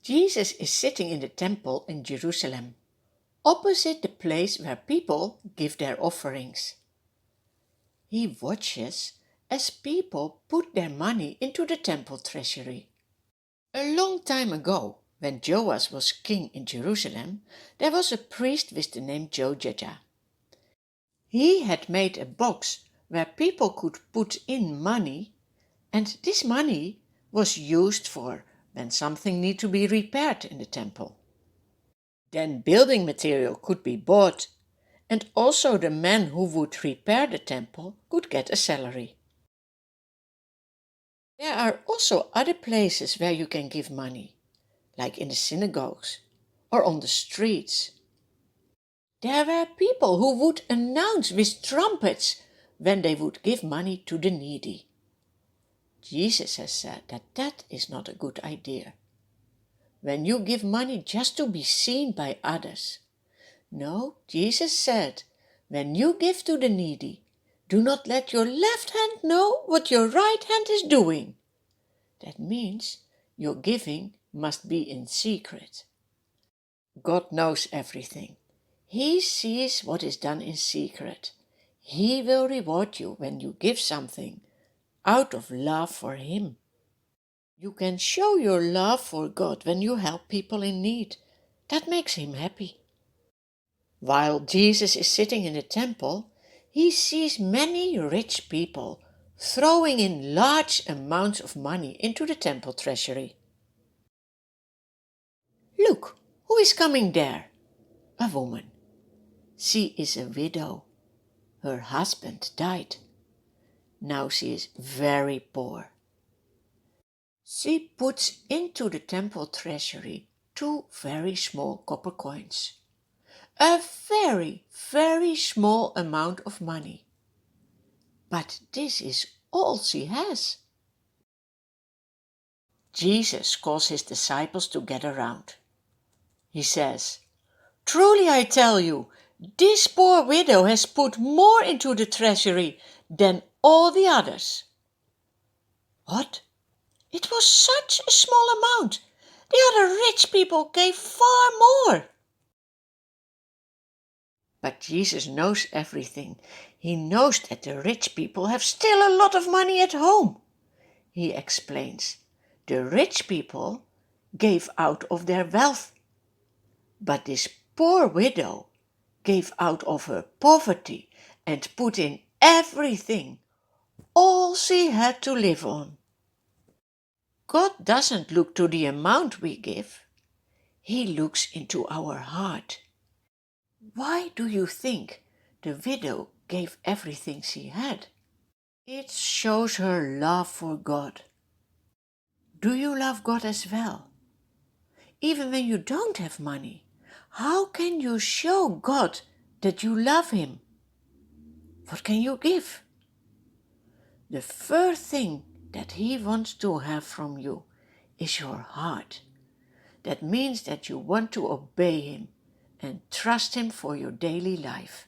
Jesus is sitting in the temple in Jerusalem, opposite the place where people give their offerings. He watches as people put their money into the temple treasury. A long time ago, when Joas was king in Jerusalem, there was a priest with the name Jojada. He had made a box where people could put in money, and this money was used for when something needed to be repaired in the temple. Then building material could be bought, and also the men who would repair the temple could get a salary. There are also other places where you can give money, like in the synagogues or on the streets. There were people who would announce with trumpets when they would give money to the needy. Jesus has said that that is not a good idea. When you give money just to be seen by others. No, Jesus said, when you give to the needy, do not let your left hand know what your right hand is doing. That means your giving must be in secret. God knows everything. He sees what is done in secret. He will reward you when you give something out of love for Him. You can show your love for God when you help people in need. That makes Him happy. While Jesus is sitting in the temple, He sees many rich people throwing in large amounts of money into the temple treasury. Look, who is coming there? A woman. She is a widow. Her husband died. Now she is very poor. She puts into the temple treasury 2 very small copper coins. A very, very small amount of money. But this is all she has. Jesus calls his disciples to gather round. He says, "Truly I tell you, this poor widow has put more into the treasury than all the others." What? It was such a small amount. The other rich people gave far more. But Jesus knows everything. He knows that the rich people have still a lot of money at home. He explains, the rich people gave out of their wealth, but this poor widow gave out of her poverty and put in everything, all she had to live on. God doesn't look to the amount we give. He looks into our heart. Why do you think the widow gave everything she had? It shows her love for God. Do you love God as well? Even when you don't have money, how can you show God that you love Him? What can you give? The first thing that He wants to have from you is your heart. That means that you want to obey Him and trust Him for your daily life.